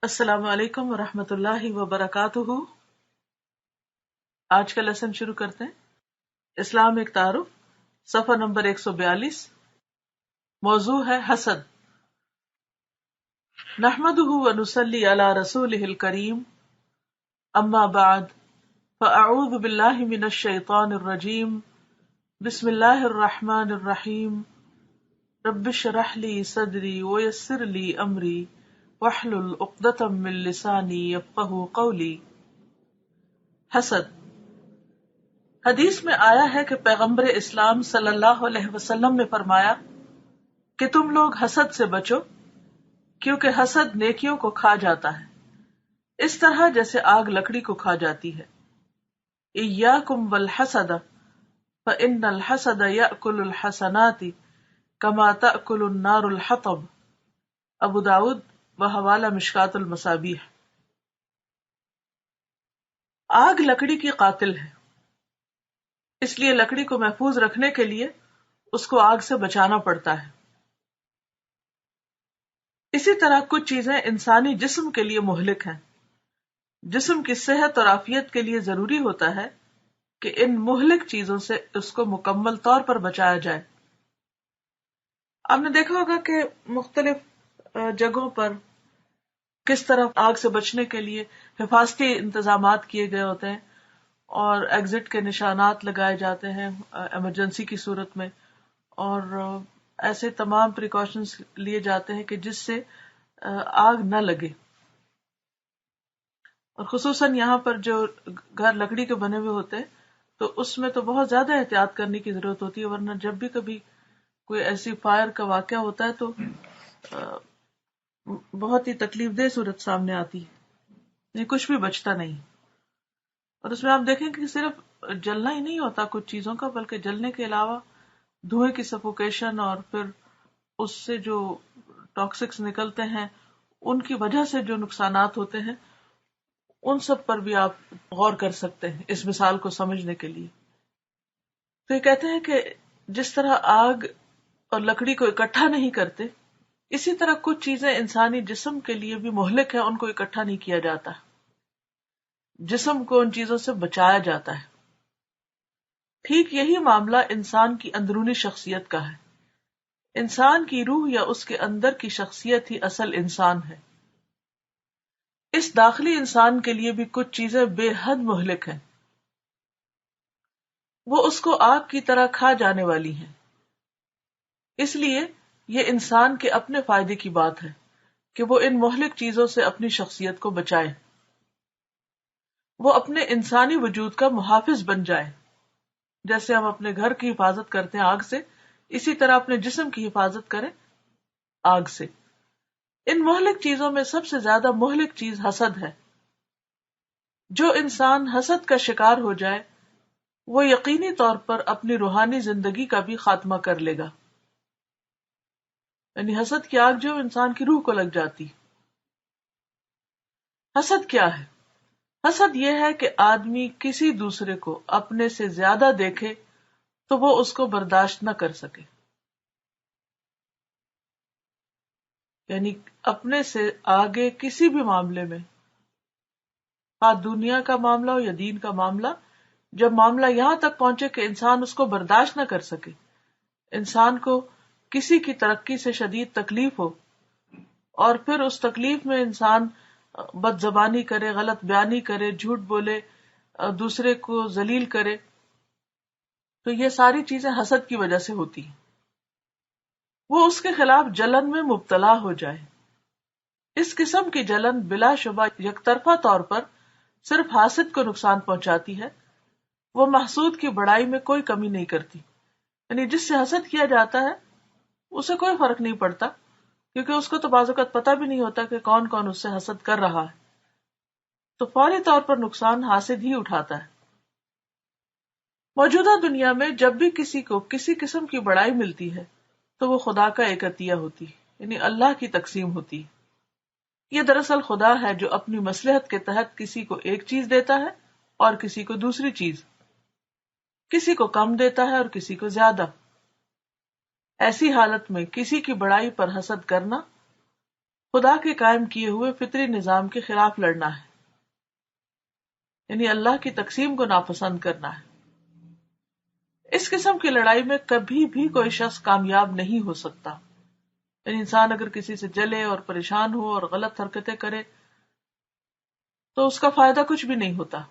السلام علیکم ورحمۃ اللہ وبرکاتہ۔ آج کا لیسن شروع کرتے ہیں۔ اسلام ایک تعارف، صفحہ نمبر 142۔ موضوع ہے حسد۔ نحمده ونصلی علی رسولہ الکریم، اما بعد فاعوذ باللہ من الشیطان الرجیم، بسم اللہ الرحمن الرحیم۔ رب اشرح لی صدری ویسر لی امری واحلل عقدۃ من لسانی یفقہوا قولی۔ حسد۔ حدیث میں آیا ہے کہ پیغمبر اسلام صلی اللہ علیہ وسلم نے فرمایا کہ تم لوگ حسد سے بچو، کیونکہ حسد نیکیوں کو کھا جاتا ہے، اس طرح جیسے آگ لکڑی کو کھا جاتی ہے۔ ایاکم والحسد فإن الحسد یأکل الحسنات کما تأکل النار الحطب۔ ابو داؤد وحوالہ مشکاۃ المصابیح۔ آگ لکڑی کی قاتل ہے، اس لیے لکڑی کو محفوظ رکھنے کے لیے اس کو آگ سے بچانا پڑتا ہے۔ اسی طرح کچھ چیزیں انسانی جسم کے لیے مہلک ہیں۔ جسم کی صحت اور عافیت کے لیے ضروری ہوتا ہے کہ ان مہلک چیزوں سے اس کو مکمل طور پر بچایا جائے۔ آپ نے دیکھا ہوگا کہ مختلف جگہوں پر کس طرح آگ سے بچنے کے لیے حفاظتی انتظامات کیے گئے ہوتے ہیں اور ایگزٹ کے نشانات لگائے جاتے ہیں ایمرجنسی کی صورت میں، اور ایسے تمام پریکاشنز لیے جاتے ہیں کہ جس سے آگ نہ لگے۔ اور خصوصاً یہاں پر جو گھر لکڑی کے بنے ہوئے ہوتے ہیں تو اس میں تو بہت زیادہ احتیاط کرنے کی ضرورت ہوتی ہے، ورنہ جب بھی کبھی کوئی ایسی فائر کا واقعہ ہوتا ہے تو بہت ہی تکلیف دہ صورت سامنے آتی ہے، کچھ بھی بچتا نہیں۔ اور اس میں آپ دیکھیں کہ صرف جلنا ہی نہیں ہوتا کچھ چیزوں کا، بلکہ جلنے کے علاوہ دھوئیں کی سفوکیشن اور پھر اس سے جو ٹاکسکس نکلتے ہیں ان کی وجہ سے جو نقصانات ہوتے ہیں ان سب پر بھی آپ غور کر سکتے ہیں اس مثال کو سمجھنے کے لیے۔ تو یہ کہتے ہیں کہ جس طرح آگ اور لکڑی کو اکٹھا نہیں کرتے، اسی طرح کچھ چیزیں انسانی جسم کے لیے بھی مہلک ہیں، ان کو اکٹھا نہیں کیا جاتا، جسم کو ان چیزوں سے بچایا جاتا ہے۔ ٹھیک یہی معاملہ انسان کی اندرونی شخصیت کا ہے۔ انسان کی روح یا اس کے اندر کی شخصیت ہی اصل انسان ہے۔ اس داخلی انسان کے لیے بھی کچھ چیزیں بے حد مہلک ہیں، وہ اس کو آگ کی طرح کھا جانے والی ہیں۔ اس لیے یہ انسان کے اپنے فائدے کی بات ہے کہ وہ ان مہلک چیزوں سے اپنی شخصیت کو بچائے، وہ اپنے انسانی وجود کا محافظ بن جائے۔ جیسے ہم اپنے گھر کی حفاظت کرتے ہیں آگ سے، اسی طرح اپنے جسم کی حفاظت کریں آگ سے۔ ان مہلک چیزوں میں سب سے زیادہ مہلک چیز حسد ہے۔ جو انسان حسد کا شکار ہو جائے وہ یقینی طور پر اپنی روحانی زندگی کا بھی خاتمہ کر لے گا۔ یعنی حسد کی آگ جو انسان کی روح کو لگ جاتی۔ حسد کیا ہے؟ حسد یہ ہے کہ آدمی کسی دوسرے کو اپنے سے زیادہ دیکھے تو وہ اس کو برداشت نہ کر سکے، یعنی اپنے سے آگے کسی بھی معاملے میں، خواہ دنیا کا معاملہ ہو یا دین کا معاملہ، جب معاملہ یہاں تک پہنچے کہ انسان اس کو برداشت نہ کر سکے، انسان کو کسی کی ترقی سے شدید تکلیف ہو اور پھر اس تکلیف میں انسان بد زبانی کرے، غلط بیانی کرے، جھوٹ بولے، دوسرے کو ذلیل کرے، تو یہ ساری چیزیں حسد کی وجہ سے ہوتی ہیں۔ وہ اس کے خلاف جلن میں مبتلا ہو جائے۔ اس قسم کی جلن بلا شبہ یک طرفہ طور پر صرف حاسد کو نقصان پہنچاتی ہے، وہ محسود کی بڑائی میں کوئی کمی نہیں کرتی۔ یعنی جس سے حسد کیا جاتا ہے اسے کوئی فرق نہیں پڑتا، کیونکہ اس کو تو بعض اوقات پتہ بھی نہیں ہوتا کہ کون کون اس سے حسد کر رہا ہے، تو فوری طور پر نقصان حاسد ہی اٹھاتا ہے۔ موجودہ دنیا میں جب بھی کسی کو کسی قسم کی بڑائی ملتی ہے تو وہ خدا کا ایک عطیہ ہوتی ہے، یعنی اللہ کی تقسیم ہوتی ہے۔ یہ دراصل خدا ہے جو اپنی مصلحت کے تحت کسی کو ایک چیز دیتا ہے اور کسی کو دوسری چیز، کسی کو کم دیتا ہے اور کسی کو زیادہ۔ ایسی حالت میں کسی کی بڑائی پر حسد کرنا خدا کے قائم کیے ہوئے فطری نظام کے خلاف لڑنا ہے، یعنی اللہ کی تقسیم کو ناپسند کرنا ہے۔ اس قسم کی لڑائی میں کبھی بھی کوئی شخص کامیاب نہیں ہو سکتا، یعنی انسان اگر کسی سے جلے اور پریشان ہو اور غلط حرکتیں کرے تو اس کا فائدہ کچھ بھی نہیں ہوتا۔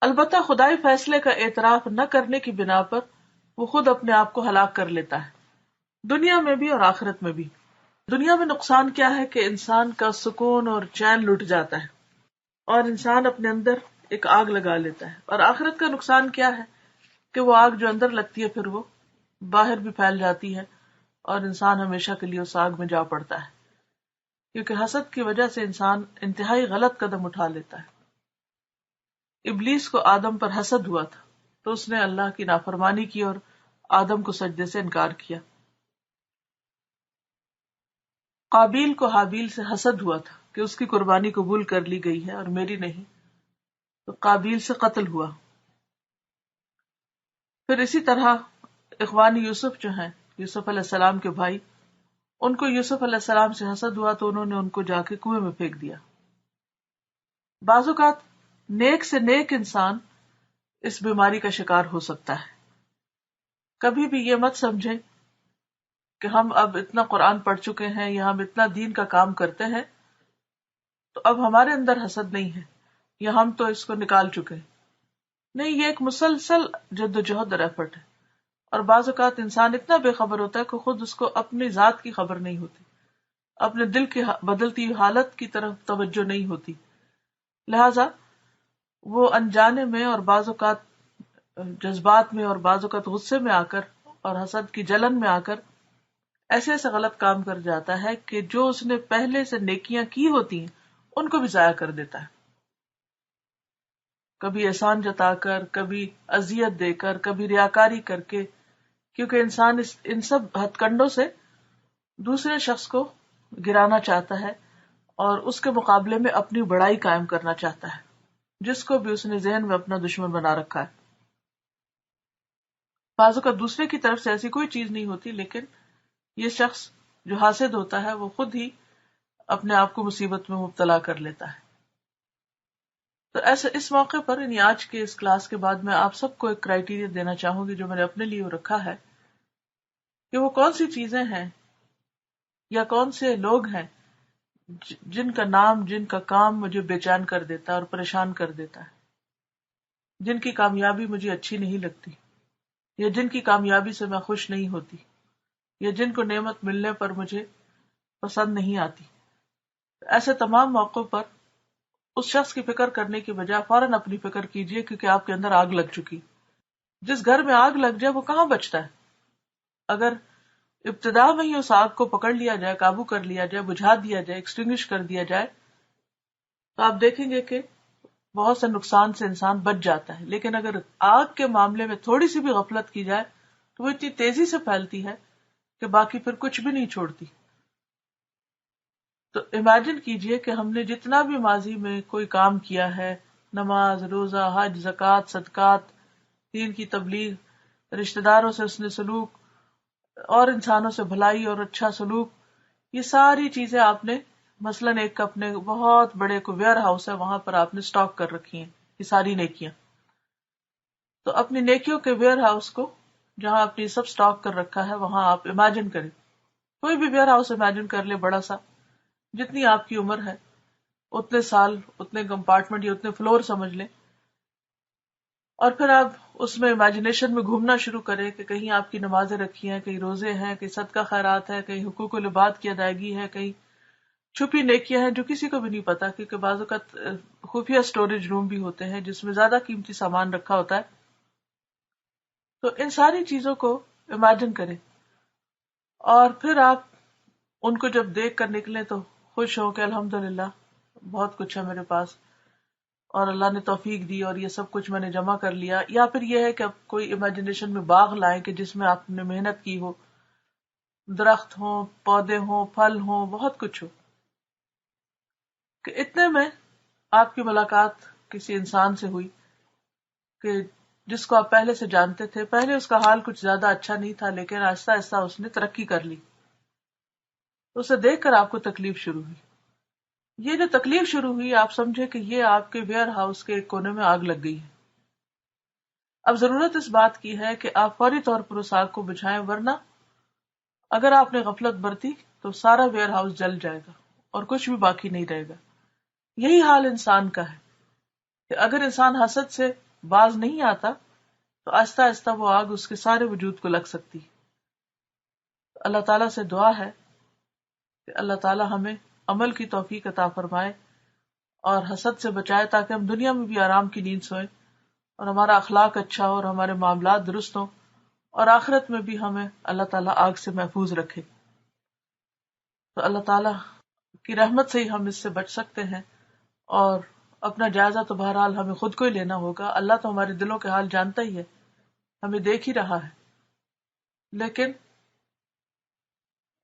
البتہ خدائی فیصلے کا اعتراف نہ کرنے کی بنا پر وہ خود اپنے آپ کو ہلاک کر لیتا ہے، دنیا میں بھی اور آخرت میں بھی۔ دنیا میں نقصان کیا ہے کہ انسان کا سکون اور چین لٹ جاتا ہے اور انسان اپنے اندر ایک آگ لگا لیتا ہے، اور آخرت کا نقصان کیا ہے کہ وہ آگ جو اندر لگتی ہے پھر وہ باہر بھی پھیل جاتی ہے اور انسان ہمیشہ کے لیے اس آگ میں جا پڑتا ہے، کیونکہ حسد کی وجہ سے انسان انتہائی غلط قدم اٹھا لیتا ہے۔ ابلیس کو آدم پر حسد ہوا تھا تو اس نے اللہ کی نافرمانی کی اور آدم کو سجدے سے انکار کیا۔ قابیل کو حابیل سے حسد ہوا تھا کہ اس کی قربانی قبول کر لی گئی ہے اور میری نہیں، تو قابیل سے قتل ہوا۔ پھر اسی طرح اخوان یوسف جو ہیں، یوسف علیہ السلام کے بھائی، ان کو یوسف علیہ السلام سے حسد ہوا تو انہوں نے ان کو جا کے کنویں میں پھینک دیا۔ بعض اوقات نیک سے نیک انسان اس بیماری کا شکار ہو سکتا ہے۔ کبھی بھی یہ مت سمجھیں کہ ہم اب اتنا قرآن پڑھ چکے ہیں یا ہم اتنا دین کا کام کرتے ہیں تو اب ہمارے اندر حسد نہیں ہے یا ہم تو اس کو نکال چکے ہیں۔ نہیں، یہ ایک مسلسل جد و جہد اور ایفرٹ ہے، اور بعض اوقات انسان اتنا بے خبر ہوتا ہے کہ خود اس کو اپنی ذات کی خبر نہیں ہوتی، اپنے دل کی بدلتی ہوئی حالت کی طرف توجہ نہیں ہوتی، لہذا وہ انجانے میں اور بعض اوقات جذبات میں اور بعض اوقات غصے میں آ کر اور حسد کی جلن میں آ کر ایسے ایسے غلط کام کر جاتا ہے کہ جو اس نے پہلے سے نیکیاں کی ہوتی ہیں ان کو بھی ضائع کر دیتا ہے، کبھی احسان جتا کر، کبھی اذیت دے کر، کبھی ریاکاری کر کے، کیونکہ انسان ان سب ہتھ کنڈوں سے دوسرے شخص کو گرانا چاہتا ہے اور اس کے مقابلے میں اپنی بڑائی قائم کرنا چاہتا ہے، جس کو بھی اس نے ذہن میں اپنا دشمن بنا رکھا ہے۔ بعض اوقات دوسرے کی طرف سے ایسی کوئی چیز نہیں ہوتی، لیکن یہ شخص جو حاسد ہوتا ہے وہ خود ہی اپنے آپ کو مصیبت میں مبتلا کر لیتا ہے۔ تو ایسے اس موقع پر، یعنی آج کے اس کلاس کے بعد، میں آپ سب کو ایک کرائیٹیریا دینا چاہوں گی جو میں نے اپنے لیے رکھا ہے کہ وہ کون سی چیزیں ہیں یا کون سے لوگ ہیں جن کا نام، جن کا کام مجھے بے چین کر دیتا ہے اور پریشان کر دیتا ہے، جن کی کامیابی مجھے اچھی نہیں لگتی، یا جن کی کامیابی سے میں خوش نہیں ہوتی، یا جن کو نعمت ملنے پر مجھے پسند نہیں آتی۔ ایسے تمام موقعوں پر اس شخص کی فکر کرنے کی بجائے فوراً اپنی فکر کیجئے، کیونکہ آپ کے اندر آگ لگ چکی۔ جس گھر میں آگ لگ جائے وہ کہاں بچتا ہے؟ اگر ابتدا میں ہی اس آگ کو پکڑ لیا جائے، قابو کر لیا جائے، بجھا دیا جائے، ایکسٹنگوش کر دیا جائے، تو آپ دیکھیں گے کہ بہت سے نقصان سے انسان بچ جاتا ہے۔ لیکن اگر آگ کے معاملے میں تھوڑی سی بھی غفلت کی جائے تو وہ اتنی تیزی سے پھیلتی ہے کہ باقی پھر کچھ بھی نہیں چھوڑتی۔ تو امیجن کیجئے کہ ہم نے جتنا بھی ماضی میں کوئی کام کیا ہے، نماز، روزہ، حج، زکوٰۃ، صدقات، دین کی تبلیغ، رشتہ داروں سے حسن سلوک اور انسانوں سے بھلائی اور اچھا سلوک، یہ ساری چیزیں آپ نے مثلاً ایک اپنے بہت بڑے کو ویئر ہاؤس ہے، وہاں پر آپ نے سٹاک کر رکھی ہیں یہ ساری نیکیاں۔ تو اپنی نیکیوں کے ویئر ہاؤس کو جہاں آپ نے سب سٹاک کر رکھا ہے وہاں آپ امیجن کریں، کوئی بھی ویئر ہاؤس امیجن کر لے بڑا سا، جتنی آپ کی عمر ہے اتنے سال، اتنے کمپارٹمنٹ یا اتنے فلور سمجھ لیں، اور پھر آپ اس میں امیجنیشن میں گھومنا شروع کریں کہ کہیں آپ کی نمازیں رکھی ہیں، کہیں روزے ہیں، کہیں صدقہ خیرات ہے، کہیں حقوق العباد کی ادائیگی ہے، کہیں چھپی نیکیاں ہیں جو کسی کو بھی نہیں پتا، کیونکہ بعض اوقات خفیہ اسٹوریج روم بھی ہوتے ہیں جس میں زیادہ قیمتی سامان رکھا ہوتا ہے۔ تو ان ساری چیزوں کو امیجن کریں، اور پھر آپ ان کو جب دیکھ کر نکلیں تو خوش ہو کہ الحمدللہ بہت کچھ ہے میرے پاس اور اللہ نے توفیق دی اور یہ سب کچھ میں نے جمع کر لیا۔ یا پھر یہ ہے کہ آپ کوئی امیجنیشن میں باغ لائیں کہ جس میں آپ نے محنت کی ہو، درخت ہوں، پودے ہوں، پھل ہوں، بہت کچھ ہو، کہ اتنے میں آپ کی ملاقات کسی انسان سے ہوئی کہ جس کو آپ پہلے سے جانتے تھے، پہلے اس کا حال کچھ زیادہ اچھا نہیں تھا لیکن آہستہ آہستہ اس نے ترقی کر لی، اسے دیکھ کر آپ کو تکلیف شروع ہوئی. یہ جو تکلیف شروع ہوئی آپ سمجھے کہ یہ آپ کے ویئر ہاؤس کے ایک کونے میں آگ لگ گئی ہے. اب ضرورت اس بات کی ہے کہ آپ فوری طور پر اس آگ کو بجھائیں، ورنہ اگر آپ نے غفلت برتی تو سارا ویئر ہاؤس جل جائے گا اور کچھ بھی باقی نہیں رہے گا. یہی حال انسان کا ہے کہ اگر انسان حسد سے باز نہیں آتا تو آہستہ آہستہ وہ آگ اس کے سارے وجود کو لگ سکتی. اللہ تعالیٰ سے دعا ہے کہ اللہ تعالیٰ ہمیں عمل کی توفیق عطا فرمائے اور حسد سے بچائے، تاکہ ہم دنیا میں بھی آرام کی نیند سوئیں اور ہمارا اخلاق اچھا ہو اور ہمارے معاملات درست ہوں، اور آخرت میں بھی ہمیں اللہ تعالیٰ آگ سے محفوظ رکھے. تو اللہ تعالیٰ کی رحمت سے ہی ہم اس سے بچ سکتے ہیں، اور اپنا جائزہ تو بہرحال ہمیں خود کو ہی لینا ہوگا. اللہ تو ہمارے دلوں کے حال جانتا ہی ہے، ہمیں دیکھ ہی رہا ہے، لیکن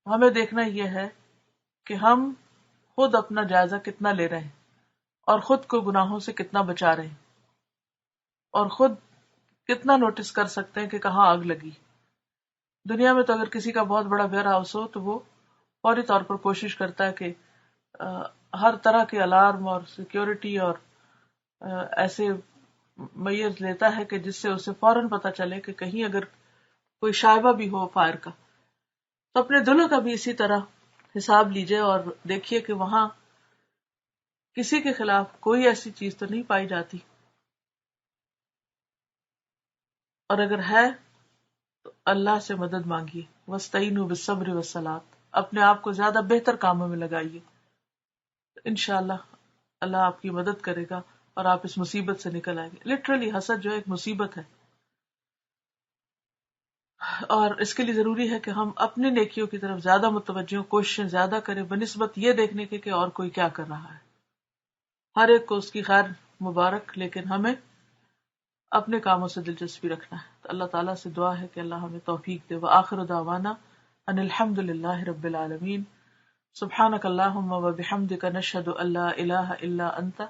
ہمیں دیکھنا یہ ہے کہ ہم خود اپنا جائزہ کتنا لے رہے ہیں اور خود کو گناہوں سے کتنا بچا رہے ہیں اور خود کتنا نوٹس کر سکتے ہیں کہ کہاں آگ لگی. دنیا میں تو اگر کسی کا بہت بڑا ویئر ہاؤس ہو تو وہ فوری طور پر کوشش کرتا ہے کہ ہر طرح کے الارم اور سیکیورٹی اور ایسے میئرز لیتا ہے کہ جس سے اسے فوراً پتہ چلے کہ کہیں اگر کوئی شائبہ بھی ہو فائر کا. تو اپنے دلوں کا بھی اسی طرح حساب لیجئے اور دیکھیے کہ وہاں کسی کے خلاف کوئی ایسی چیز تو نہیں پائی جاتی، اور اگر ہے تو اللہ سے مدد مانگیے. وَاسْتَعِينُوا بِالصَّبْرِ وَالصَّلَاةِ، اپنے آپ کو زیادہ بہتر کاموں میں لگائیے، انشاءاللہ اللہ آپ کی مدد کرے گا اور آپ اس مصیبت سے نکل آئیں گے. لٹرلی حسد جو ایک مصیبت ہے، اور اس کے لیے ضروری ہے کہ ہم اپنی نیکیوں کی طرف زیادہ متوجہ ہوں، کوششیں زیادہ کریں بنسبت یہ دیکھنے کے کہ اور کوئی کیا کر رہا ہے. ہر ایک کو اس کی خیر مبارک، لیکن ہمیں اپنے کاموں سے دلچسپی رکھنا ہے. تو اللہ تعالیٰ سے دعا ہے کہ اللہ ہمیں توفیق دے. وآخر دعوانا ان الحمد للہ رب العالمین. سبحانک اللہم وبحمدک نشہد ان لا الہ الا انت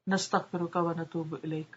نستغفرک ونتوب الیک.